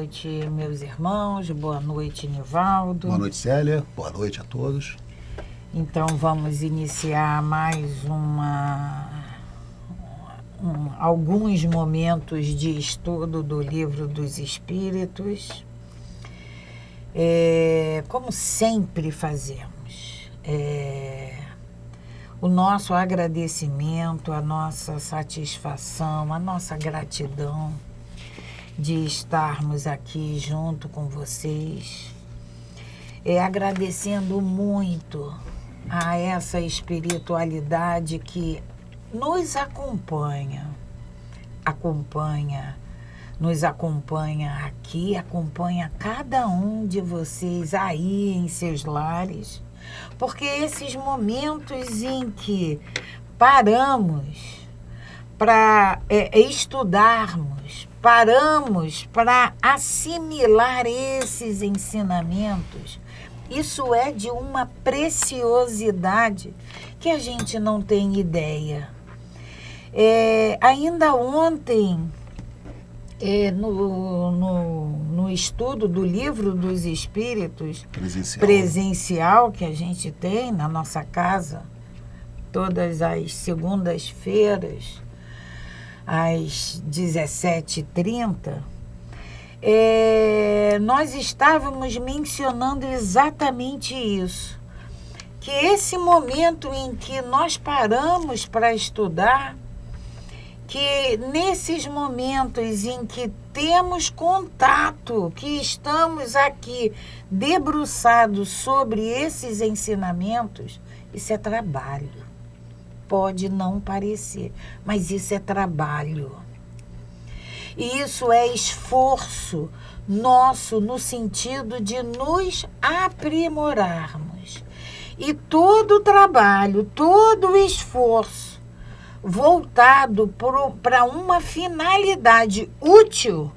noite, meus irmãos. Boa noite, Nivaldo. Boa noite, Célia. Boa noite a todos. Então, vamos iniciar mais alguns momentos de estudo do Livro dos Espíritos. Como sempre fazemos, o nosso agradecimento, a nossa satisfação, a nossa gratidão de estarmos aqui junto com vocês, agradecendo muito a essa espiritualidade que nos nos acompanha aqui, acompanha cada um de vocês aí em seus lares, porque esses momentos em que paramos para estudarmos, paramos para assimilar esses ensinamentos, isso é de uma preciosidade que a gente não tem ideia. Ainda ontem, no estudo do Livro dos Espíritos presencial que a gente tem na nossa casa, todas as segundas-feiras, às 17h30, nós estávamos mencionando exatamente isso, que esse momento em que nós paramos para estudar, que nesses momentos em que temos contato, que estamos aqui debruçados sobre esses ensinamentos, isso é trabalho. Pode não parecer, mas isso é trabalho. E isso é esforço nosso no sentido de nos aprimorarmos. E todo o trabalho, todo o esforço voltado para uma finalidade útil,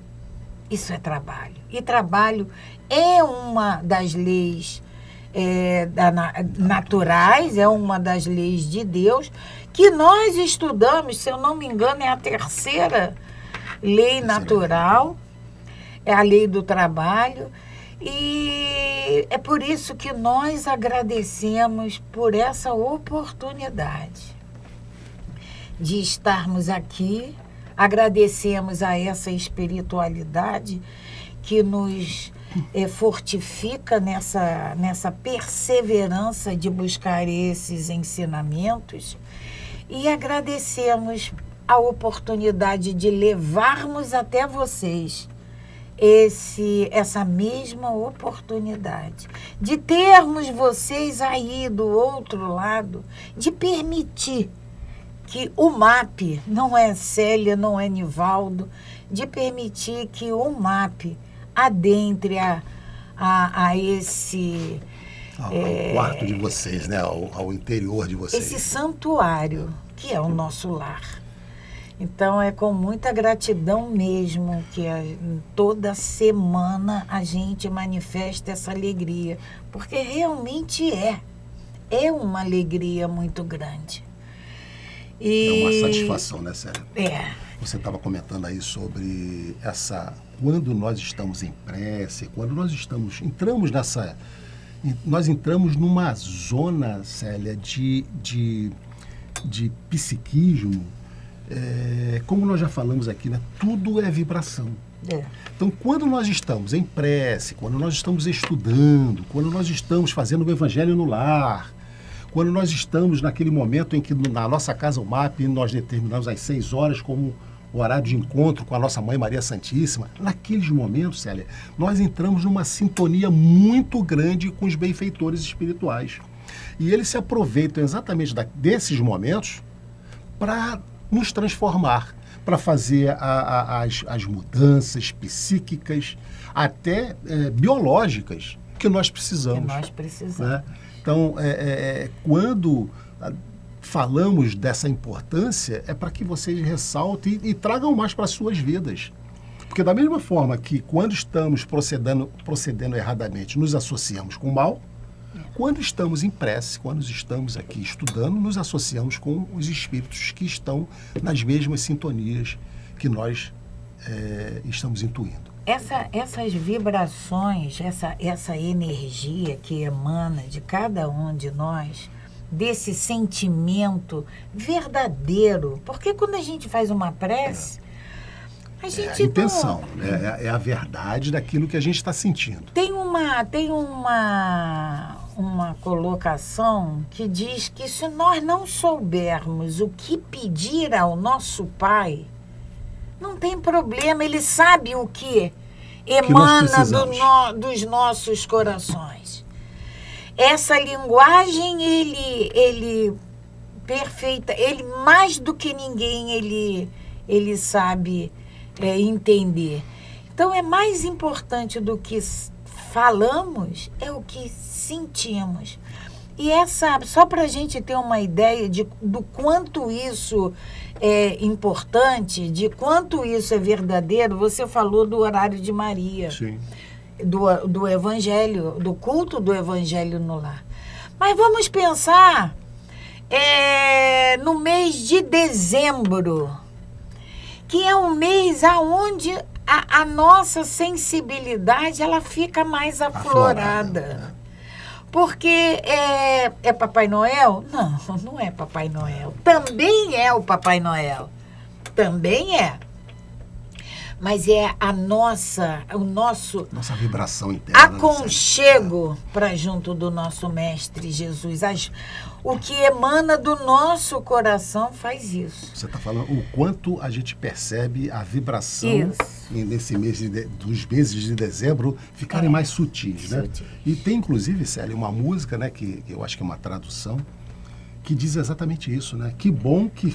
isso é trabalho. E trabalho é uma das leis naturais, é uma das leis de Deus, que nós estudamos, se eu não me engano, é a terceira lei natural, é a lei do trabalho. E é por isso que nós agradecemos por essa oportunidade de estarmos aqui, agradecemos a essa espiritualidade que nos fortifica nessa perseverança de buscar esses ensinamentos, e agradecemos a oportunidade de levarmos até vocês essa mesma oportunidade, de termos vocês aí do outro lado, de permitir que o MAP, não é Célia, não é Nivaldo, de permitir que o MAP adentre a esse... Ao quarto de vocês, né? Ao interior de vocês. Esse santuário, que é o nosso lar. Então, é com muita gratidão mesmo que toda semana a gente manifesta essa alegria, porque realmente é uma alegria muito grande. É uma satisfação, né, Célia? Você estava comentando aí sobre quando nós estamos em prece, quando nós nós entramos numa zona, Célia, de psiquismo, como nós já falamos aqui, né? Tudo é vibração. Então, quando nós estamos em prece, quando nós estamos estudando, quando nós estamos fazendo o Evangelho no lar, quando nós estamos naquele momento em que na nossa casa, o MAP, nós determinamos às 6 horas como o horário de encontro com a nossa Mãe Maria Santíssima, naqueles momentos, Célia, nós entramos numa sintonia muito grande com os benfeitores espirituais. E eles se aproveitam exatamente desses momentos para nos transformar, para fazer as mudanças psíquicas, até biológicas, que nós precisamos. Né? Então, quando falamos dessa importância, é para que vocês ressaltem e tragam mais para as suas vidas. Porque da mesma forma que quando estamos procedendo erradamente, nos associamos com o mal, quando estamos em prece, quando estamos aqui estudando, nos associamos com os espíritos que estão nas mesmas sintonias que nós estamos intuindo. essas vibrações, essa energia que emana de cada um de nós, desse sentimento verdadeiro, porque quando a gente faz uma prece, a gente a intenção, é a verdade daquilo que a gente está sentindo. Tem uma colocação que diz que se nós não soubermos o que pedir ao nosso Pai, não tem problema, Ele sabe o que emana dos nossos corações. Essa linguagem, ele perfeita, ele mais do que ninguém, ele sabe entender. Então, é mais importante do que falamos, é o que sentimos. E só para a gente ter uma ideia do quanto isso é importante, de quanto isso é verdadeiro, você falou do horário de Maria. Sim. Do Evangelho, do culto do Evangelho no lar. Mas vamos pensar no mês de dezembro, que é um mês onde a nossa sensibilidade ela fica mais aflorada. Porque é Papai Noel? Não, não é Papai Noel. Também é o Papai Noel. Também é. Mas é nossa vibração interna. Aconchego para junto do nosso Mestre Jesus. O que emana do nosso coração faz isso. Você está falando o quanto a gente percebe a vibração nesse mês dos meses de dezembro ficarem mais sutis, né? E tem, inclusive, Célia, uma música, né, que eu acho que é uma tradução, que diz exatamente isso, né? Que bom que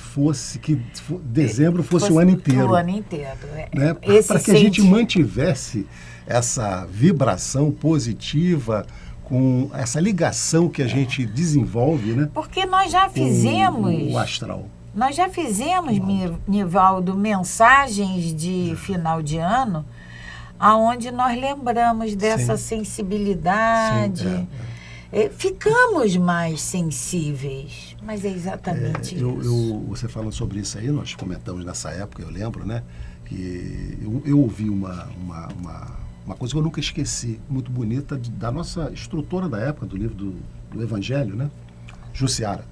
dezembro fosse o ano inteiro. O ano inteiro. Né? Para que a gente mantivesse essa vibração positiva, com essa ligação que a gente desenvolve, né? Porque nós já fizemos... o astral. Nós já fizemos, Nivaldo, mensagens de final de ano, aonde nós lembramos dessa sensibilidade. Ficamos mais sensíveis, mas é exatamente isso. Você falando sobre isso aí, nós comentamos nessa época, eu lembro, né? Que eu ouvi uma coisa que eu nunca esqueci, muito bonita, da nossa instrutora da época, do livro do Evangelho, né? Jussiara.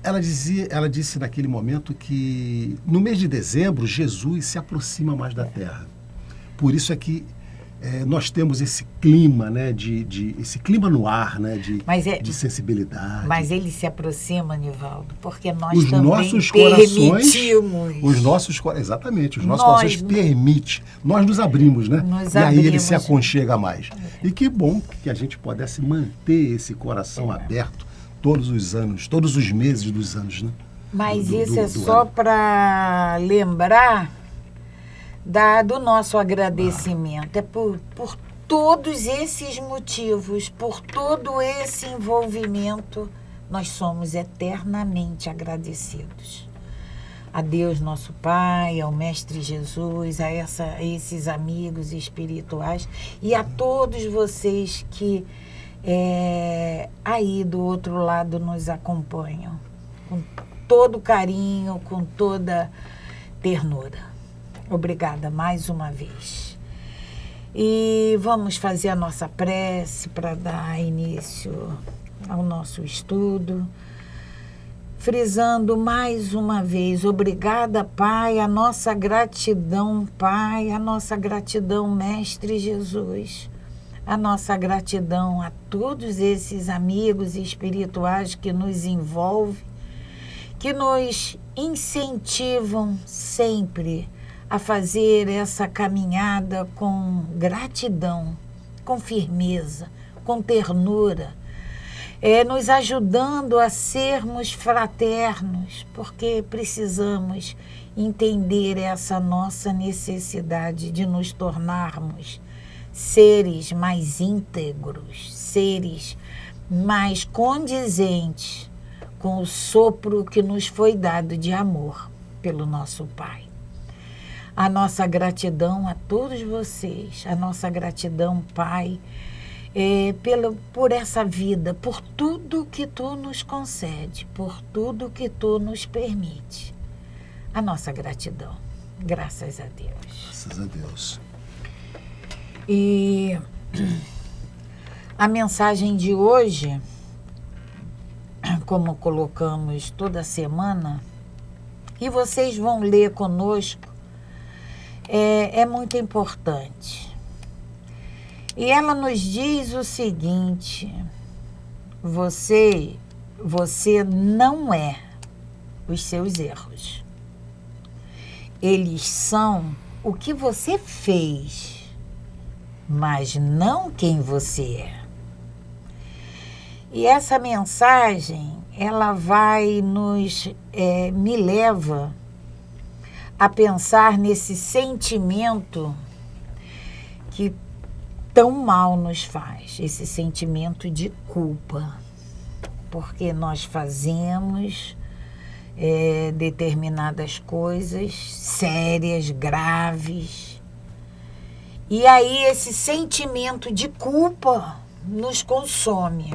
Ela disse naquele momento que no mês de dezembro, Jesus se aproxima mais da Terra. Por isso é que nós temos esse clima, né, esse clima no ar, né, de sensibilidade. Mas ele se aproxima, Nivaldo, porque nós os também nossos corações, permitimos. Exatamente, os nossos corações permitem. Nós nos abrimos, né? E aí ele se aconchega mais. E que bom que a gente pudesse manter esse coração aberto todos os anos, todos os meses dos anos, né? Mas isso é só para lembrar do nosso agradecimento. É por todos esses motivos, por todo esse envolvimento, nós somos eternamente agradecidos. A Deus nosso Pai, ao Mestre Jesus, a esses amigos espirituais e a todos vocês que aí do outro lado nos acompanham, com todo carinho, com toda ternura. Obrigada mais uma vez. E vamos fazer a nossa prece para dar início ao nosso estudo. Frisando mais uma vez, obrigada, Pai, a nossa gratidão, Pai, a nossa gratidão, Mestre Jesus, a nossa gratidão a todos esses amigos espirituais que nos envolvem, que nos incentivam sempre a fazer essa caminhada com gratidão, com firmeza, com ternura, nos ajudando a sermos fraternos, porque precisamos entender essa nossa necessidade de nos tornarmos seres mais íntegros, seres mais condizentes com o sopro que nos foi dado de amor pelo nosso Pai. A nossa gratidão a todos vocês, a nossa gratidão, Pai, por essa vida, por tudo que Tu nos concede, por tudo que Tu nos permite. A nossa gratidão. Graças a Deus. Graças a Deus. E a mensagem de hoje, como colocamos toda semana, e vocês vão ler conosco, é muito importante. E ela nos diz o seguinte: você não é os seus erros. Eles são o que você fez, mas não quem você é. E essa mensagem, ela vai me leva a pensar nesse sentimento que tão mal nos faz, esse sentimento de culpa, porque nós fazemos determinadas coisas sérias, graves, e aí esse sentimento de culpa nos consome.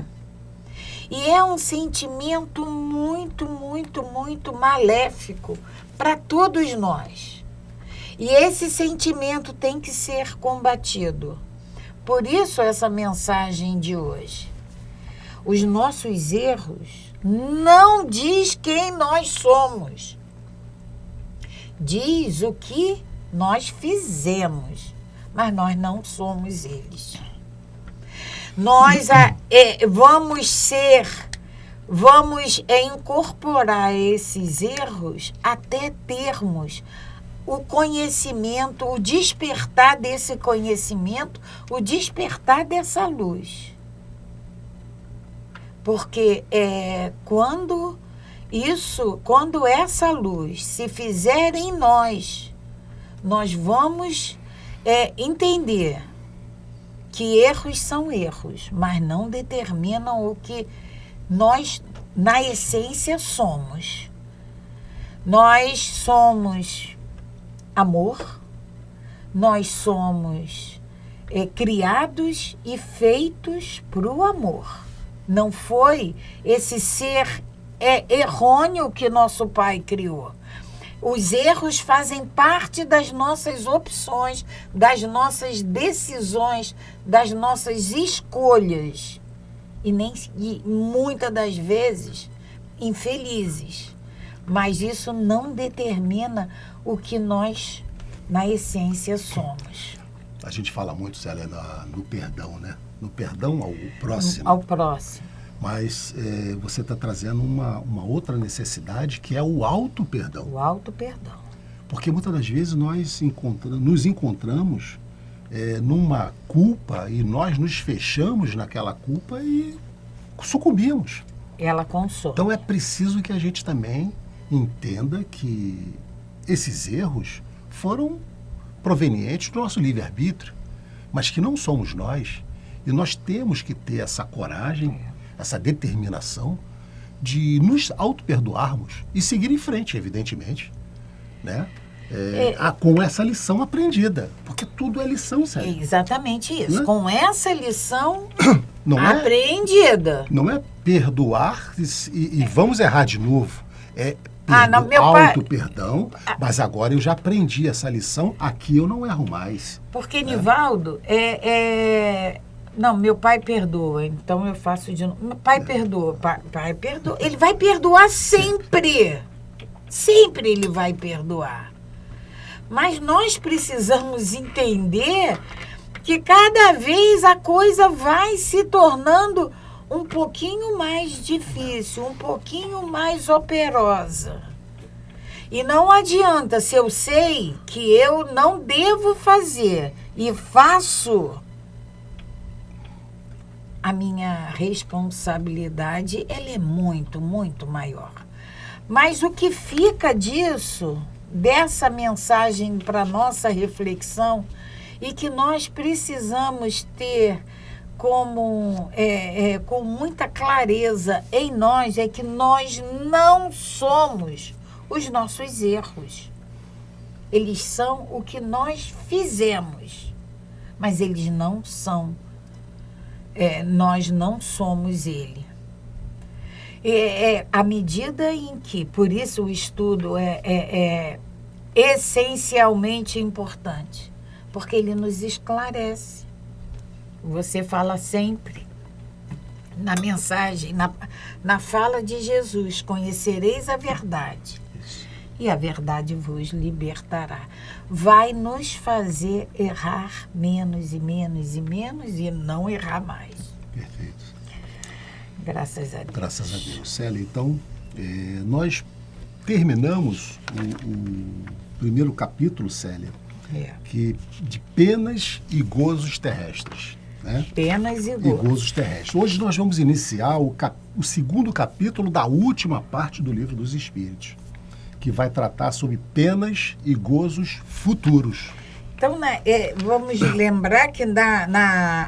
E é um sentimento muito, muito, muito maléfico para todos nós. E esse sentimento tem que ser combatido. Por isso essa mensagem de hoje. Os nossos erros não diz quem nós somos. Diz o que nós fizemos, mas nós não somos eles. Nós vamos incorporar esses erros até termos o conhecimento, o despertar desse conhecimento, o despertar dessa luz. Porque quando essa luz se fizer em nós vamos entender que erros são erros, mas não determinam o que nós, na essência, somos. Nós somos amor, nós somos criados e feitos para o amor. Não foi esse ser errôneo que nosso Pai criou. Os erros fazem parte das nossas opções, das nossas decisões, das nossas escolhas. E muitas das vezes infelizes. Mas isso não determina o que nós, na essência, somos. A gente fala muito, Célia, no perdão, né? No perdão ao próximo. Ao próximo. Mas você está trazendo uma outra necessidade, que é o auto-perdão. O auto-perdão. Porque muitas das vezes nós nos encontramos numa culpa e nós nos fechamos naquela culpa e sucumbimos. Ela consome. Então é preciso que a gente também entenda que esses erros foram provenientes do nosso livre-arbítrio, mas que não somos nós. E nós temos que ter essa coragem, essa determinação de nos auto-perdoarmos e seguir em frente, evidentemente, né? Com essa lição aprendida, porque tudo é lição, sério. Exatamente isso. Né? Com essa lição não aprendida. Não é perdoar e vamos errar de novo. Auto-perdão, mas agora eu já aprendi essa lição, aqui eu não erro mais. Porque, Nivaldo, não, meu pai perdoa, então eu faço de novo. Meu pai perdoa, pai perdoa. Ele vai perdoar sempre. Sempre ele vai perdoar. Mas nós precisamos entender que cada vez a coisa vai se tornando um pouquinho mais difícil, um pouquinho mais operosa. E não adianta, se eu sei que eu não devo fazer e faço, a minha responsabilidade ela é muito, muito maior. Mas o que fica disso, dessa mensagem para nossa reflexão, e que nós precisamos ter com muita clareza em nós, é que nós não somos os nossos erros. Eles são o que nós fizemos, mas eles não são. Nós não somos ele. À medida em que, por isso o estudo é essencialmente importante, porque ele nos esclarece. Você fala sempre na mensagem, na fala de Jesus, conhecereis a verdade. Isso. E a verdade vos libertará. Vai nos fazer errar menos e menos e menos e não errar mais. Perfeito. Graças a Deus. Graças a Deus. Célia, então, nós terminamos o primeiro capítulo, Célia, de penas e gozos terrestres. Né? Penas e gozos terrestres. Hoje nós vamos iniciar o segundo capítulo da última parte do Livro dos Espíritos, que vai tratar sobre penas e gozos futuros. Então, vamos lembrar que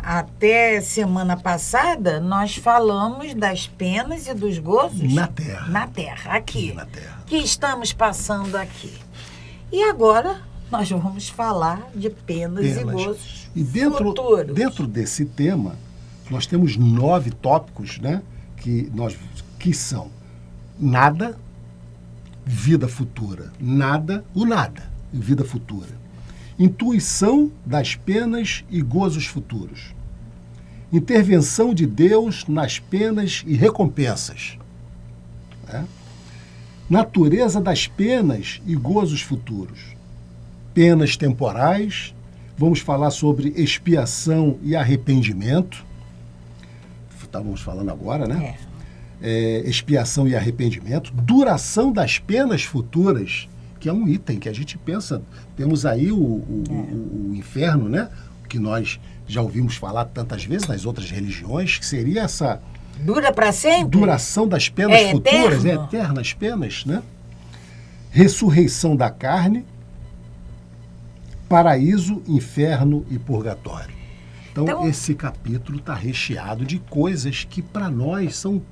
até semana passada nós falamos das penas e dos gozos na Terra. Na Terra, aqui. Na Terra. Que estamos passando aqui. E agora nós vamos falar de penas e gozos futuros. Dentro desse tema, nós temos 9 tópicos, né, que são nada, vida futura, nada, o nada e vida futura. Intuição das penas e gozos futuros. Intervenção de Deus nas penas e recompensas. Né? Natureza das penas e gozos futuros. Penas temporais. Vamos falar sobre expiação e arrependimento. Estávamos falando agora, né? Expiação e arrependimento. Duração das penas futuras, que é um item que a gente pensa. Temos aí o inferno, né? Que nós já ouvimos falar tantas vezes nas outras religiões, que seria essa... Dura para sempre? Duração das penas futuras, eternas penas, né? Ressurreição da carne, paraíso, inferno e purgatório. Então esse capítulo está recheado de coisas que para nós são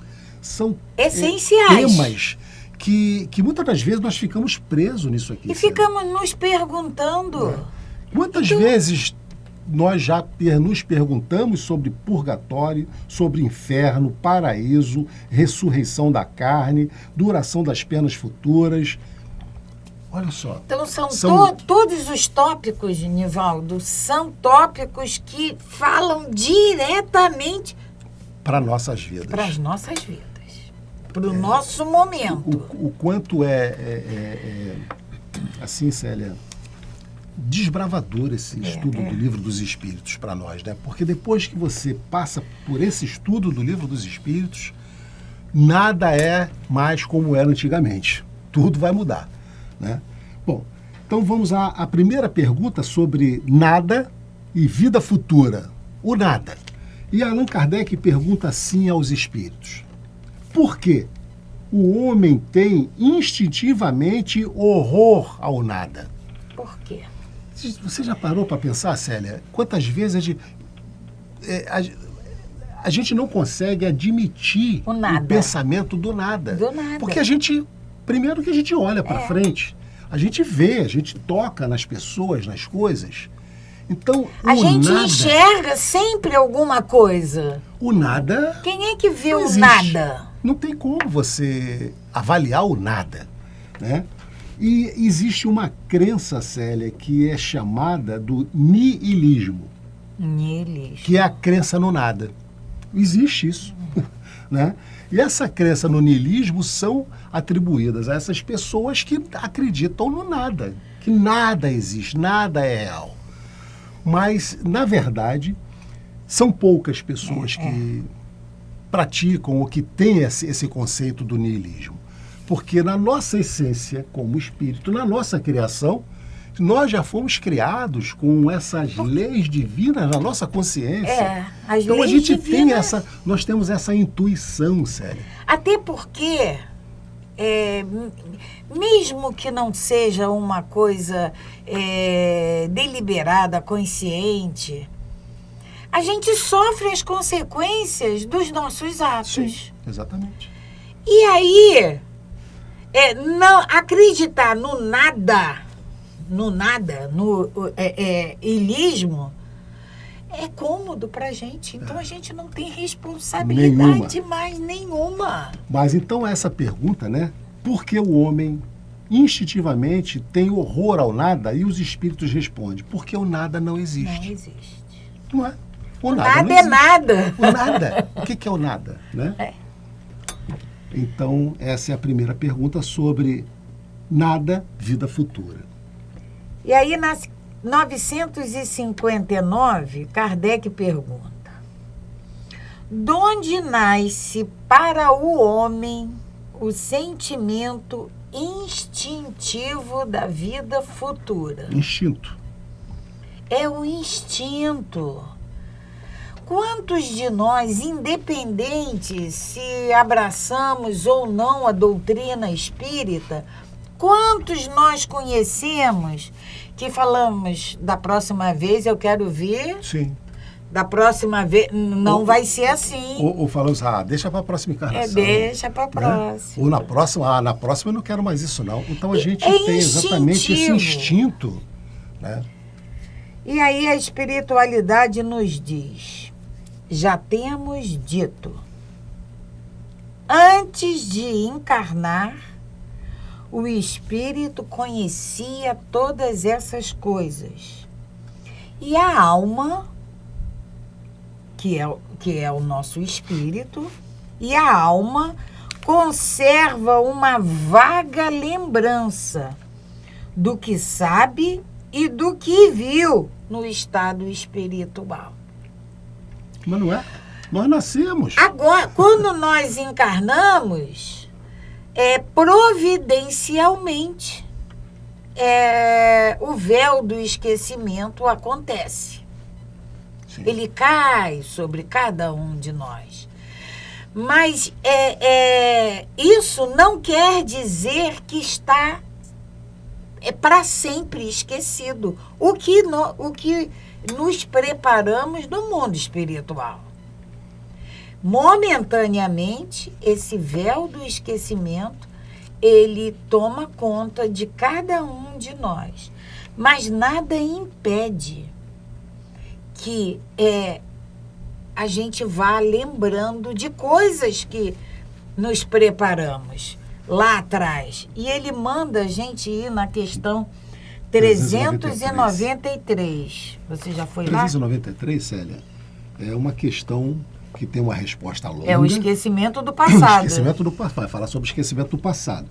essenciais. Temas que muitas das vezes nós ficamos presos nisso aqui. E ficamos nos perguntando. Quantas vezes nós já nos perguntamos sobre purgatório, sobre inferno, paraíso, ressurreição da carne, duração das penas futuras. Olha só. Então todos os tópicos, Nivaldo, são tópicos que falam diretamente para nossas vidas. Para as nossas vidas. Para o nosso momento. O quanto assim, Célia, desbravador esse estudo do Livro dos Espíritos para nós, né? Porque depois que você passa por esse estudo do Livro dos Espíritos, nada é mais como era antigamente. Tudo vai mudar, né? Bom, então vamos à primeira pergunta sobre nada e vida futura. O nada. E Allan Kardec pergunta assim aos espíritos: por que o homem tem instintivamente horror ao nada? Por quê? Você já parou para pensar, Célia? Quantas vezes a gente não consegue admitir o pensamento do nada? Do nada. Porque primeiro que a gente olha para frente, a gente vê, a gente toca nas pessoas, nas coisas. Então, a gente enxerga sempre alguma coisa. O nada... Quem é que vê o nada? Não tem como você avaliar o nada, né? E existe uma crença, Célia, que é chamada do niilismo. Niilismo. Que é a crença no nada. Existe isso, né? E essa crença no niilismo são atribuídas a essas pessoas que acreditam no nada, que nada existe, nada é real. Mas, na verdade, são poucas pessoas que praticam ou que têm esse conceito do niilismo. Porque na nossa essência, como espírito, na nossa criação, nós já fomos criados com essas leis divinas na nossa consciência. As então leis a gente divinas... nós temos essa intuição, Célia. Até porque, mesmo que não seja uma coisa deliberada, consciente, a gente sofre as consequências dos nossos atos. Sim, exatamente. E aí, não acreditar no nada, no ilismo, é cômodo pra gente. Então a gente não tem responsabilidade mais nenhuma. Mas então essa pergunta, né? Por que o homem instintivamente têm horror ao nada e os espíritos respondem, porque o nada não existe. Não existe. Não é? O Nada não é existe. nada. O nada. O que é o nada? Né? É. Então, essa é a primeira pergunta sobre nada, vida futura. E aí, na 959, Kardec pergunta: donde nasce para o homem o sentimento instintivo da vida futura? Instinto. É o instinto. Quantos de nós, independente se abraçamos ou não a doutrina espírita, quantos nós conhecemos que falamos, da próxima vez eu quero ver, Sim. da próxima vez não vai ser assim. Ou falamos, deixa para a próxima encarnação. Deixa para a próxima. Ou na próxima eu não quero mais isso não. Então a gente É tem exatamente esse instintivo. instinto, né? E aí a espiritualidade nos diz, já temos dito, antes de encarnar, o espírito conhecia todas essas coisas. E a alma, que é o nosso espírito, e a alma conserva uma vaga lembrança do que sabe e do que viu no estado espiritual. Mas não é? Nós nascemos. Agora, quando nós encarnamos, providencialmente, o véu do esquecimento acontece. Sim. Ele cai sobre cada um de nós. Mas isso não quer dizer que está para sempre esquecido. O que nos preparamos no mundo espiritual. Momentaneamente, esse véu do esquecimento, ele toma conta de cada um de nós. Mas nada impede que a gente vá lembrando de coisas que nos preparamos lá atrás. E ele manda a gente ir na questão 393. Você já foi lá? 393, Célia, é uma questão que tem uma resposta longa. É o esquecimento do passado. Esquecimento do passado. Vai falar sobre esquecimento do passado.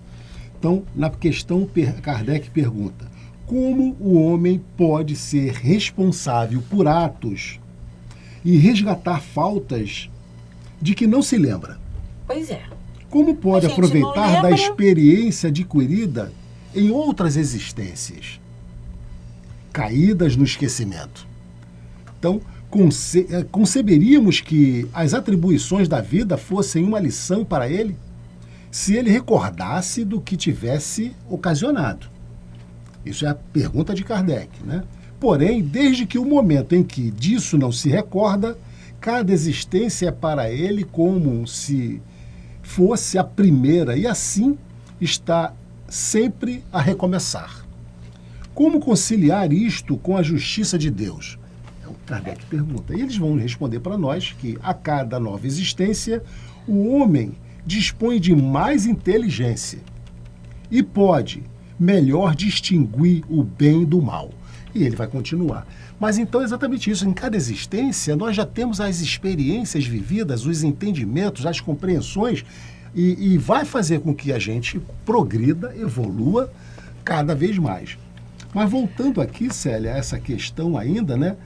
Então, na questão, Kardec pergunta: como o homem pode ser responsável por atos e resgatar faltas de que não se lembra? Pois é. Como pode A gente aproveitar não da lembra. experiência adquirida em outras existências, caídas no esquecimento? Então, conceberíamos que as atribuições da vida fossem uma lição para ele, se ele recordasse do que tivesse ocasionado. Isso é a pergunta de Kardec, né? Porém, desde que o momento em que disso não se recorda, cada existência é para ele como se fosse a primeira e assim está sempre a recomeçar. Como conciliar isto com a justiça de Deus? É o que Kardec pergunta. E eles vão responder para nós que a cada nova existência o homem dispõe de mais inteligência e pode melhor distinguir o bem do mal. E ele vai continuar. Mas então é exatamente isso. Em cada existência, nós já temos as experiências vividas, os entendimentos, as compreensões, e vai fazer com que a gente progrida, evolua cada vez mais. Mas voltando aqui, Célia, a essa questão ainda, né?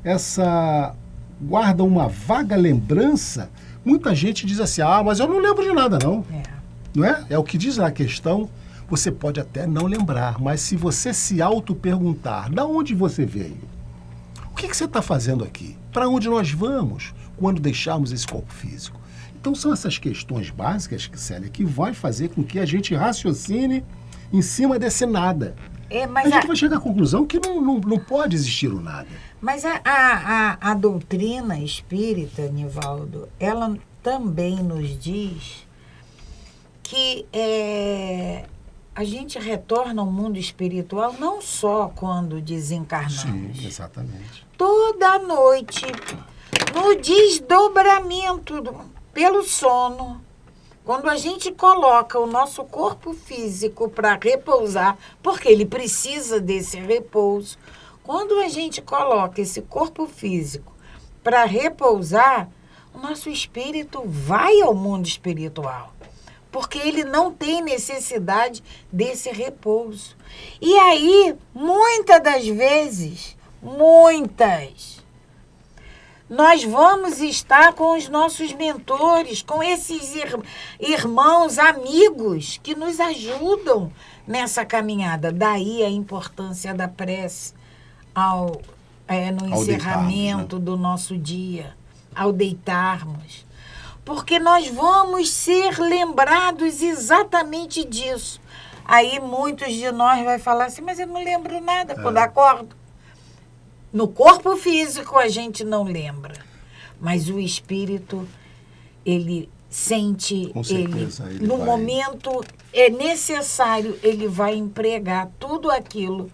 Essa guarda uma vaga lembrança. Muita gente diz assim, mas eu não lembro de nada, não. Não é? É o que diz a questão. Você pode até não lembrar, mas se você se auto-perguntar, de onde você veio? O que você está fazendo aqui? Para onde nós vamos quando deixarmos esse corpo físico? Então são essas questões básicas, Célia, que vai fazer com que a gente raciocine em cima desse nada. Mas a gente vai chegar à conclusão que não pode existir o nada. Mas a doutrina espírita, Nivaldo, ela também nos diz que a gente retorna ao mundo espiritual não só quando desencarnamos. Sim, exatamente. Toda noite, no desdobramento pelo sono, Quando a gente coloca o nosso corpo físico para repousar, porque ele precisa desse repouso, quando a gente coloca esse corpo físico para repousar, o nosso espírito vai ao mundo espiritual, porque ele não tem necessidade desse repouso. E aí, muitas das vezes, nós vamos estar com os nossos mentores, com esses irmãos, amigos que nos ajudam nessa caminhada. Daí a importância da prece no encerramento do nosso dia, ao deitarmos. Porque nós vamos ser lembrados exatamente disso. Aí muitos de nós vai falar assim, mas eu não lembro nada quando acordo. No corpo físico a gente não lembra, mas o espírito, ele sente, com certeza, ele no vai... momento é necessário, ele vai empregar tudo aquilo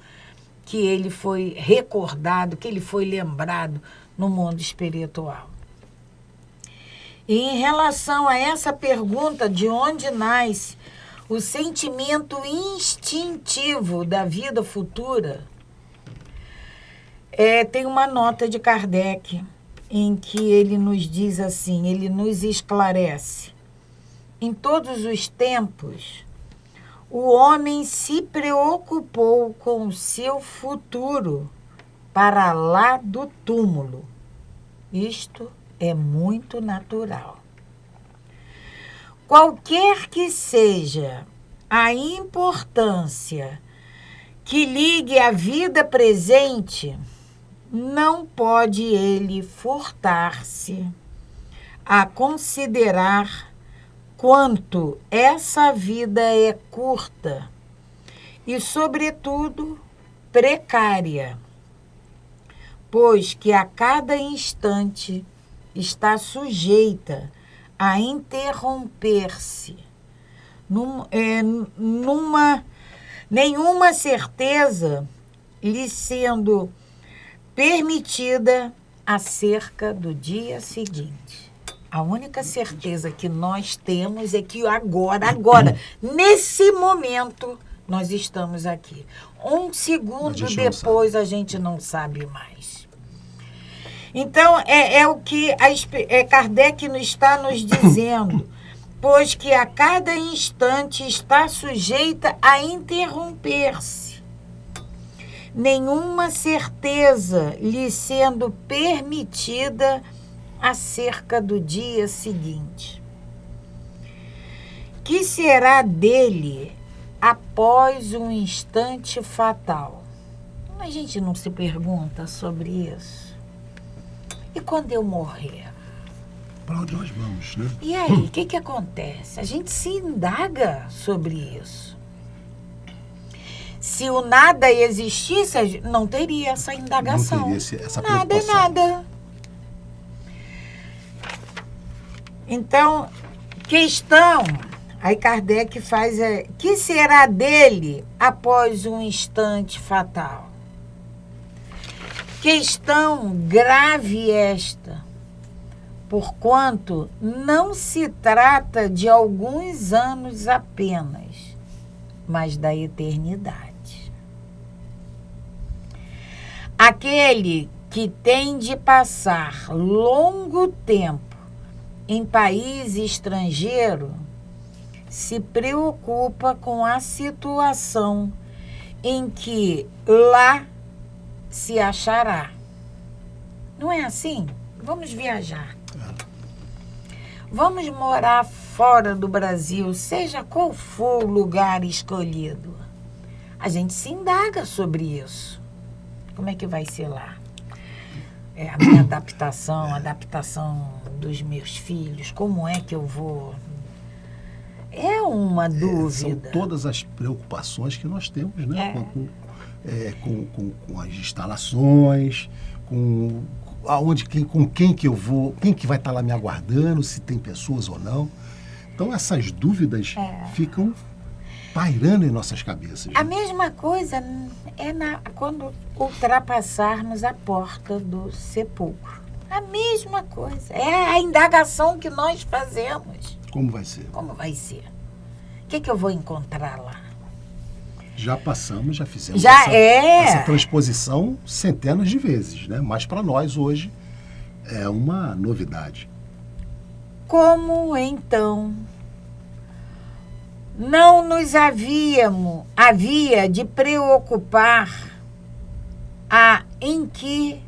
que ele foi recordado, que ele foi lembrado no mundo espiritual. E em relação a essa pergunta de onde nasce o sentimento instintivo da vida futura, tem uma nota de Kardec em que ele nos diz assim, ele nos esclarece. Em todos os tempos, o homem se preocupou com o seu futuro para lá do túmulo. Isto é muito natural. Qualquer que seja a importância que ligue a vida presente, não pode ele furtar-se a considerar quanto essa vida é curta e, sobretudo, precária, pois que a cada instante está sujeita a interromper-se. Nenhuma certeza lhe sendo permitida acerca do dia seguinte. A única certeza que nós temos é que agora, nesse momento, nós estamos aqui. Um segundo depois, a gente não sabe mais. Então, é o que Kardec está nos dizendo, pois que a cada instante está sujeita a interromper-se. Nenhuma certeza lhe sendo permitida acerca do dia seguinte. Que será dele após um instante fatal? A gente não se pergunta sobre isso. E quando eu morrer? Para onde nós vamos, né? E aí, o que acontece? A gente se indaga sobre isso. Se o nada existisse, não teria essa indagação. Não teria essa nada preocupação. É nada. Então, questão, aí Kardec faz, que será dele após um instante fatal? Questão grave esta, porquanto não se trata de alguns anos apenas, mas da eternidade. Aquele que tem de passar longo tempo em país estrangeiro se preocupa com a situação em que lá se achará. Não é assim? Vamos viajar. Vamos morar fora do Brasil, seja qual for o lugar escolhido. A gente se indaga sobre isso. Como é que vai ser lá? A minha adaptação, a adaptação dos meus filhos, como é que eu vou... É uma dúvida. São todas as preocupações que nós temos, né? Com as instalações, com quem que eu vou, quem que vai estar lá me aguardando, se tem pessoas ou não. Então essas dúvidas ficam pairando em nossas cabeças. A mesma coisa quando ultrapassarmos a porta do sepulcro. A mesma coisa. É a indagação que nós fazemos. Como vai ser? Como vai ser? O que eu vou encontrar lá? Já passamos, já fizemos essa transposição centenas de vezes, né? Mas para nós hoje é uma novidade. Como então não nos havia de preocupar em que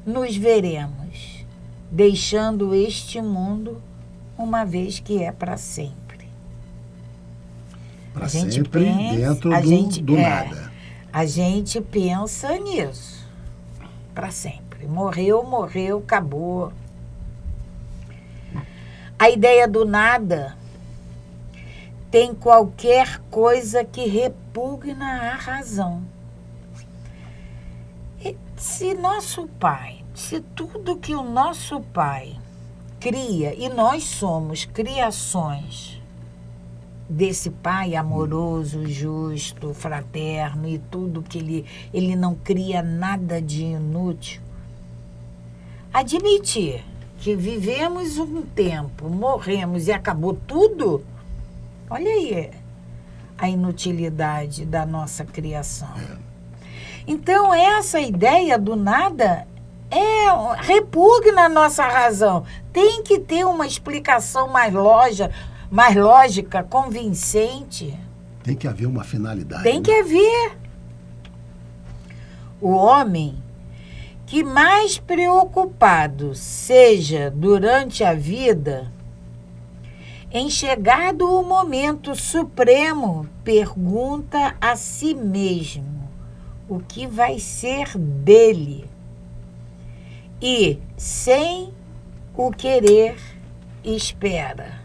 nos veremos, deixando este mundo, uma vez que é para sempre. Para sempre dentro do nada. A gente pensa nisso. Para sempre. Morreu, acabou. A ideia do nada tem qualquer coisa que repugna a razão. E se tudo que o nosso Pai cria, e nós somos criações desse Pai amoroso, justo, fraterno e tudo que ele não cria nada de inútil, admitir que vivemos um tempo, morremos e acabou tudo, olha aí a inutilidade da nossa criação. Então, essa ideia do nada repugna a nossa razão. Tem que ter uma explicação mais lógica, convincente. Tem que haver uma finalidade. Tem que haver. O homem que mais preocupado seja durante a vida, em chegado o momento supremo, pergunta a si mesmo o que vai ser dele e, sem o querer, espera.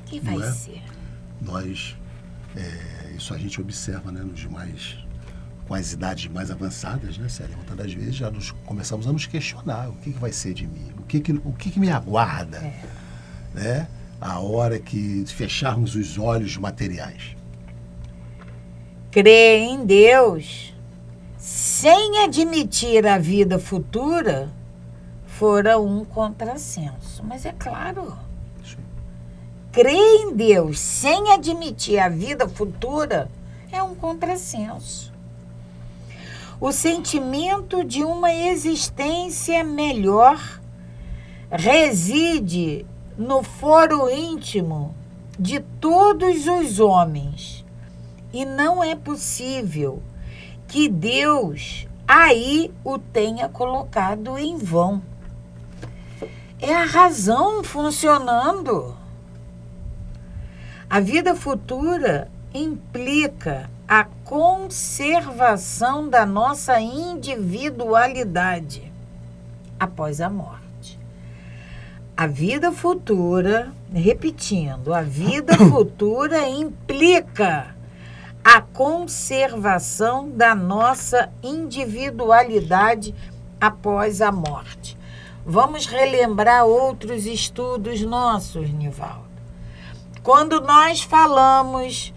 O que vai ser? Isso a gente observa, né, com as idades mais avançadas, né, Célia? Muitas das vezes já começamos a nos questionar o que vai ser de mim, o que me aguarda, né, a hora que fecharmos os olhos materiais. Crer em Deus sem admitir a vida futura fora um contrassenso. Mas é claro, crer em Deus sem admitir a vida futura é um contrassenso. O sentimento de uma existência melhor reside no foro íntimo de todos os homens. E não é possível que Deus aí o tenha colocado em vão. É a razão funcionando. A vida futura implica a conservação da nossa individualidade após a morte. A vida futura, repetindo, a vida futura implica a conservação da nossa individualidade após a morte. Vamos relembrar outros estudos nossos, Nivaldo. Quando nós falamos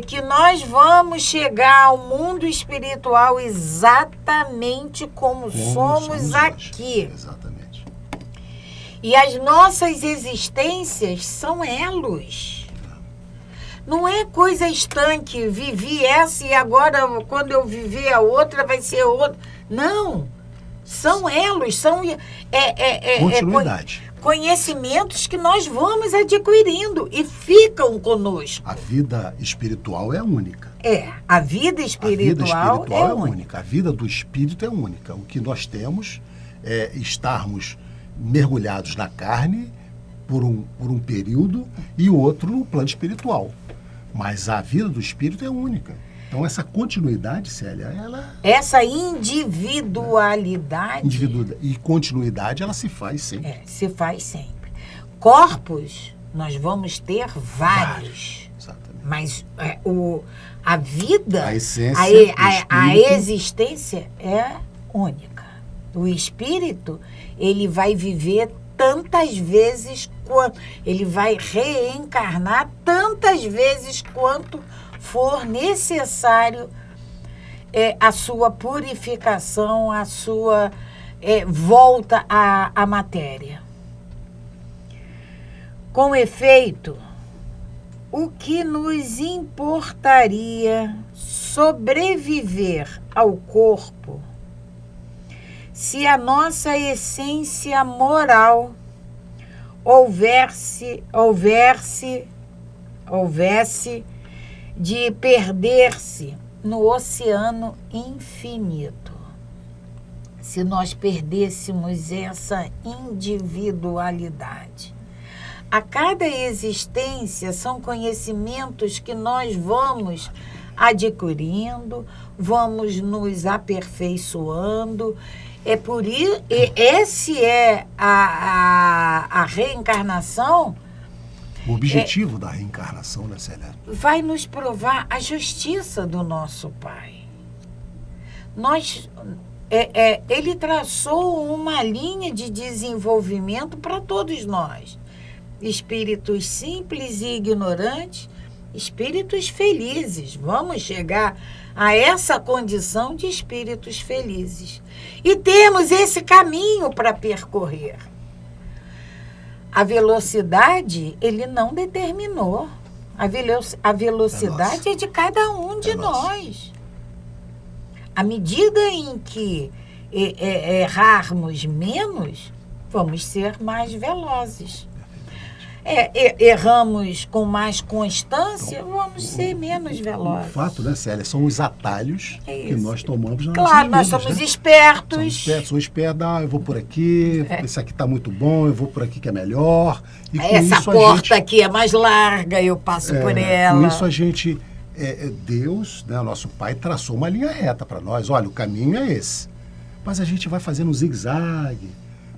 que nós vamos chegar ao mundo espiritual exatamente como somos aqui. Exatamente. E as nossas existências são elos. Não é coisa estanque, vivi essa e agora, quando eu viver a outra, vai ser outra. Não. São elos, são continuidade. Conhecimentos que nós vamos adquirindo e ficam conosco. A vida espiritual é única. A vida espiritual é única. A vida do espírito é única. O que nós temos é estarmos mergulhados na carne por um período e outro no plano espiritual. Mas a vida do espírito é única. Então, essa continuidade, Célia, essa individualidade... E continuidade, ela se faz sempre. Se faz sempre. Corpos, nós vamos ter vários. Exatamente. Mas a vida, a essência, a existência é única. O espírito, ele vai viver tantas vezes quanto... Ele vai reencarnar tantas vezes quanto for necessário a sua purificação, a sua volta à matéria. Com efeito, o que nos importaria sobreviver ao corpo se a nossa essência moral houvesse de perder-se no oceano infinito? Se nós perdêssemos essa individualidade. A cada existência são conhecimentos que nós vamos adquirindo, vamos nos aperfeiçoando. Esse é a reencarnação. O objetivo da reencarnação, né, Célia? Vai nos provar a justiça do nosso Pai. Ele traçou uma linha de desenvolvimento para todos nós. Espíritos simples e ignorantes, espíritos felizes. Vamos chegar a essa condição de espíritos felizes. E temos esse caminho para percorrer. A velocidade, ele não determinou. A velocidade é de cada um de nós. À medida em que errarmos menos, vamos ser mais velozes. Erramos com mais constância, então, vamos ser menos velozes. O fato, né, Célia, são os atalhos que nós tomamos na nossa vida. Claro, nós somos espertos. Sou esperto, eu vou por aqui, esse aqui está muito bom, eu vou por aqui que é melhor. E com essa isso, porta aqui é mais larga, eu passo por ela. Com isso a gente, Deus, né, nosso Pai, traçou uma linha reta para nós. Olha, o caminho é esse. Mas a gente vai fazendo um zigue-zague.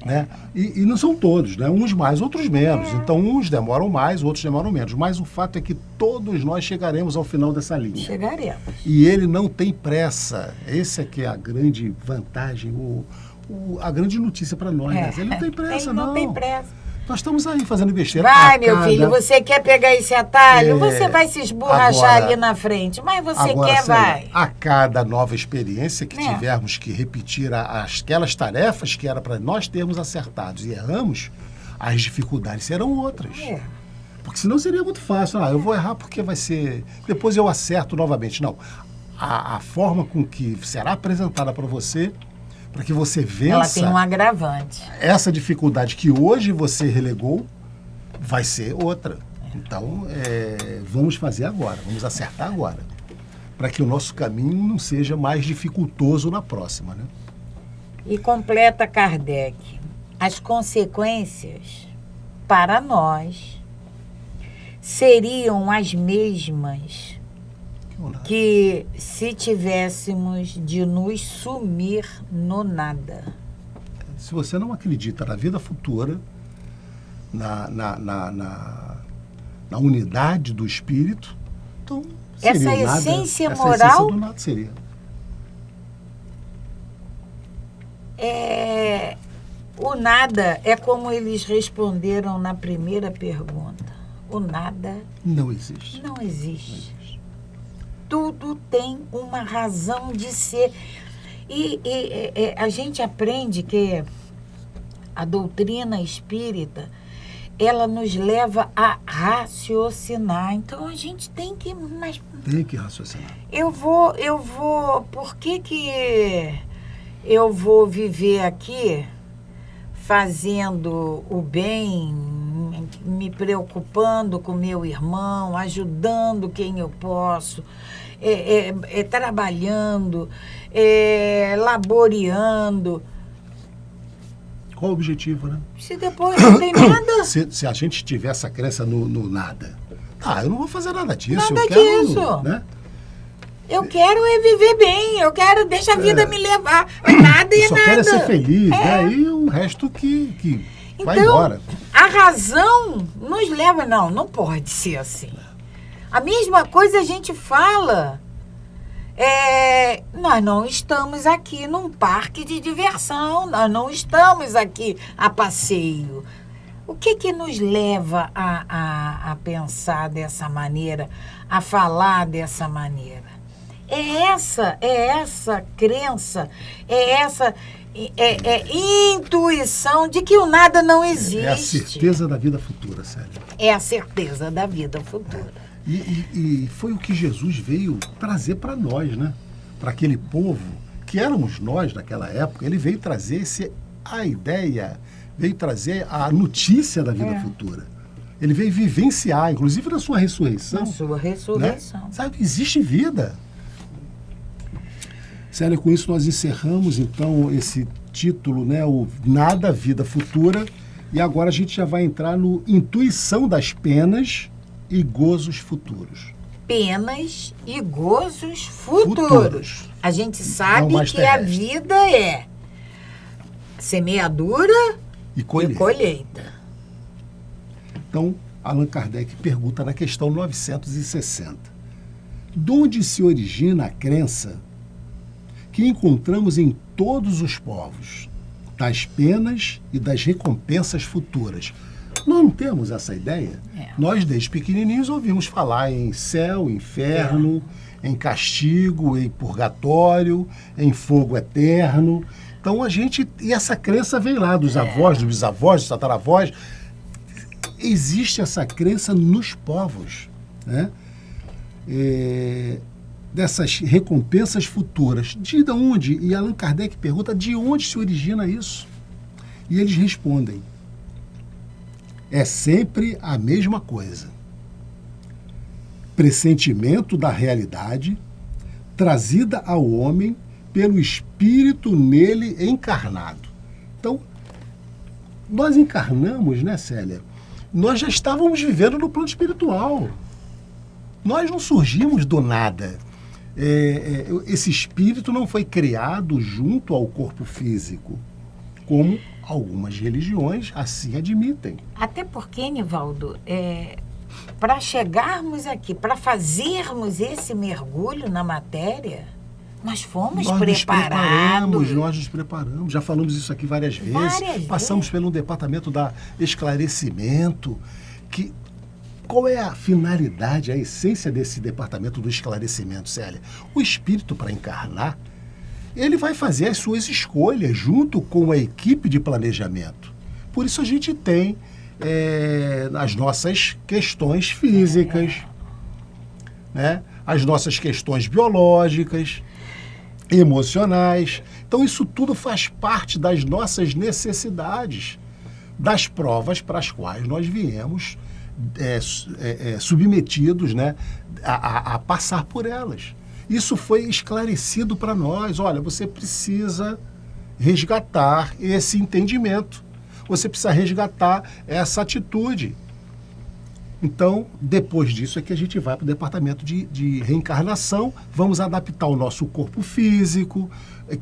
Né? E não são todos, né? Uns mais, outros menos. Então, uns demoram mais, outros demoram menos. Mas o fato é que todos nós chegaremos ao final dessa linha. Chegaremos. E ele não tem pressa. Essa é que é a grande vantagem, a grande notícia para nós. Né? Ele não tem pressa, não tem pressa. Nós estamos aí fazendo besteira. Vai, meu filho, você quer pegar esse atalho? Você vai se esborrachar ali na frente. Mas você vai. A cada nova experiência que tivermos que repetir aquelas tarefas que era para nós termos acertados e erramos, as dificuldades serão outras. Porque senão seria muito fácil. Eu vou errar porque vai ser... Depois eu acerto novamente. Não. A forma com que será apresentada para você... para que você vença... Ela tem um agravante. Essa dificuldade que hoje você relegou vai ser outra. Então, vamos fazer agora, vamos acertar agora, para que o nosso caminho não seja mais dificultoso na próxima. Né? E completa Kardec, as consequências para nós seriam as mesmas que se tivéssemos de nos sumir no nada. Se você não acredita na vida futura, na unidade do espírito, então seria essa essência nada, moral, essa essência do nada seria. O nada é como eles responderam na primeira pergunta. O nada não existe. Não existe. Tudo tem uma razão de ser. E a gente aprende que a doutrina espírita, ela nos leva a raciocinar. Então, a gente tem que... Tem que raciocinar. Por que eu vou viver aqui fazendo o bem, me preocupando com meu irmão, ajudando quem eu posso, trabalhando, laboreando. Qual o objetivo, né? Se depois não tem nada... Se a gente tiver essa crença no nada, eu não vou fazer nada disso. Nada disso. Né? Eu quero viver bem, eu quero deixar a vida me levar. Nada eu só quero ser feliz, né? E o resto que vai embora. A razão nos leva... Não pode ser assim. A mesma coisa a gente fala. Nós não estamos aqui num parque de diversão, nós não estamos aqui a passeio. O que nos leva a pensar dessa maneira, a falar dessa maneira? É essa crença, intuição de que o nada não existe. É a certeza da vida futura, Célia. É a certeza da vida futura. E foi o que Jesus veio trazer para nós, né? Para aquele povo que éramos nós naquela época. Ele veio trazer a ideia, veio trazer a notícia da vida futura. Ele veio vivenciar, inclusive na sua ressurreição. Na sua ressurreição. Né? Sabe, existe vida. Célia, com isso nós encerramos, então, esse título, né? O Nada, Vida Futura. E agora a gente já vai entrar no Intuição das Penas e Gozos Futuros. Penas e gozos futuros. A gente sabe que a vida é semeadura e colheita. Então, Allan Kardec pergunta na questão 960. De onde se origina a crença que encontramos em todos os povos, das penas e das recompensas futuras? Nós não temos essa ideia? Nós, desde pequenininhos, ouvimos falar em céu, inferno, em castigo, em purgatório, em fogo eterno. Então, e essa crença vem lá dos avós, dos bisavós, dos tataravós. Existe essa crença nos povos, né? Dessas recompensas futuras. De onde? E Allan Kardec pergunta, de onde se origina isso? E eles respondem, é sempre a mesma coisa. Pressentimento da realidade trazida ao homem pelo espírito nele encarnado. Então, nós encarnamos, né, Célia? Nós já estávamos vivendo no plano espiritual. Nós não surgimos do nada. Esse espírito não foi criado junto ao corpo físico, como algumas religiões assim admitem. Até porque, Nivaldo, para chegarmos aqui, para fazermos esse mergulho na matéria, nós fomos preparados. Nós nos preparamos. Já falamos isso aqui várias vezes. Passamos pelo departamento da esclarecimento. Qual é a finalidade, a essência desse departamento do esclarecimento, Célia? O espírito, para encarnar, ele vai fazer as suas escolhas junto com a equipe de planejamento. Por isso a gente tem as nossas questões físicas, né? As nossas questões biológicas, emocionais. Então isso tudo faz parte das nossas necessidades, das provas para as quais nós viemos submetidos, né, a passar por elas. Isso foi esclarecido para nós. Olha, você precisa resgatar esse entendimento. Você precisa resgatar essa atitude. Então, depois disso é que a gente vai para o departamento de reencarnação, vamos adaptar o nosso corpo físico,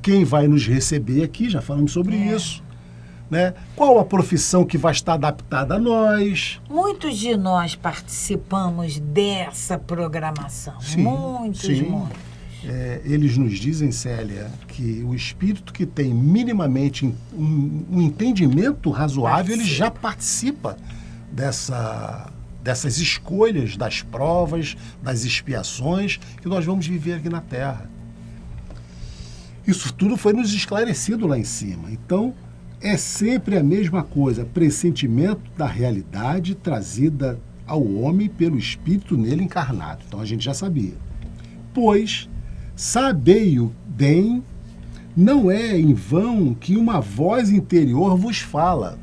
quem vai nos receber aqui, já falamos sobre isso, né? Qual a profissão que vai estar adaptada a nós. Muitos de nós participamos dessa programação, muitos. Eles nos dizem, Célia, que o espírito que tem minimamente um entendimento razoável, ele já participa dessas escolhas, das provas, das expiações que nós vamos viver aqui na Terra. Isso tudo foi nos esclarecido lá em cima. Então, é sempre a mesma coisa, pressentimento da realidade trazida ao homem pelo espírito nele encarnado. Então, a gente já sabia. Pois, sabei-o bem, não é em vão que uma voz interior vos fala.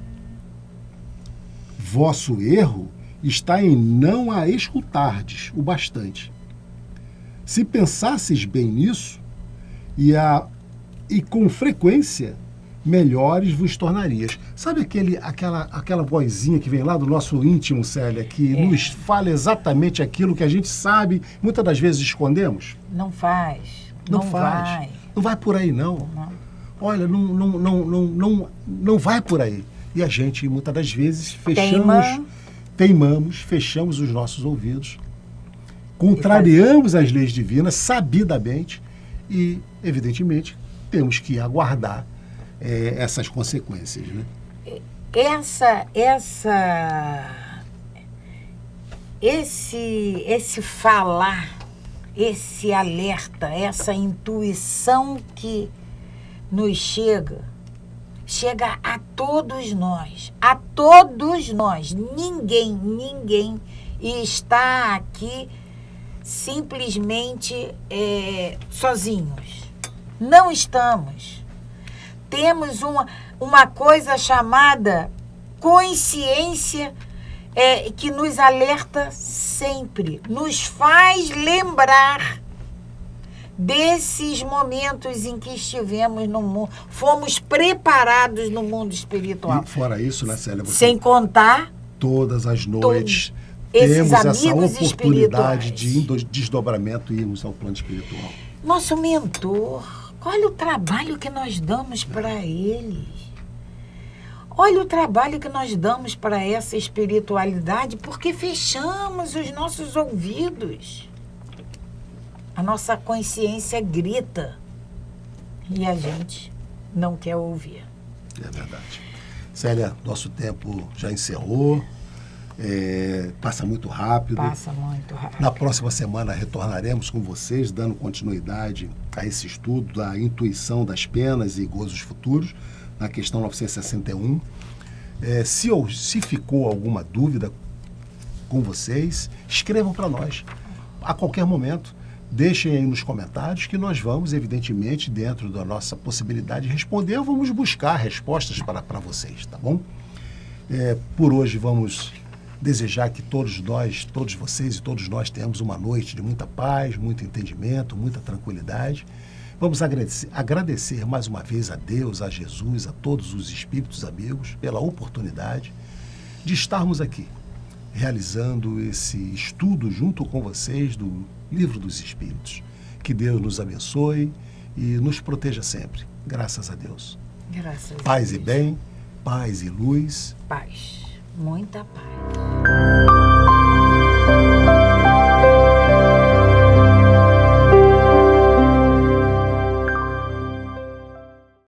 Vosso erro está em não a escutardes o bastante. Se pensasses bem nisso, e com frequência, melhores vos tornarias. Sabe aquela vozinha que vem lá do nosso íntimo, Célia, que nos fala exatamente aquilo que a gente sabe, muitas das vezes escondemos? Não faz. Não vai por aí, não. Olha, não vai por aí. E a gente, muitas das vezes, teimamos, fechamos os nossos ouvidos, contrariamos as leis divinas sabidamente e, evidentemente, temos que aguardar essas consequências, né? Esse falar, esse alerta, essa intuição que nos chega, chega a todos nós, a todos nós. Ninguém está aqui simplesmente sozinhos. Não estamos. Temos uma coisa chamada consciência que nos alerta sempre, nos faz lembrar desses momentos em que estivemos no mundo, fomos preparados no mundo espiritual. E fora isso, né, Célia? Sem contar todas as noites esses temos essa amigos oportunidade espirituais. de desdobramento e irmos ao plano espiritual. Nosso mentor, olha o trabalho que nós damos para eles. Olha o trabalho que nós damos para essa espiritualidade, porque fechamos os nossos ouvidos. A nossa consciência grita e a gente não quer ouvir. É verdade. Célia, nosso tempo já encerrou. Passa muito rápido. Passa muito rápido. Na próxima semana retornaremos com vocês, dando continuidade a esse estudo da intuição das penas e gozos futuros, na questão 961. Se ficou alguma dúvida com vocês, escrevam para nós a qualquer momento. Deixem aí nos comentários que nós vamos, evidentemente, dentro da nossa possibilidade de responder, vamos buscar respostas para vocês, tá bom? Por hoje vamos desejar que todos nós, todos vocês e todos nós tenhamos uma noite de muita paz, muito entendimento, muita tranquilidade. Vamos agradecer mais uma vez a Deus, a Jesus, a todos os espíritos amigos pela oportunidade de estarmos aqui, realizando esse estudo junto com vocês do Livro dos Espíritos. Que Deus nos abençoe e nos proteja sempre. Graças a Deus. Graças a Deus. Paz e bem, paz e luz. Paz. Muita paz.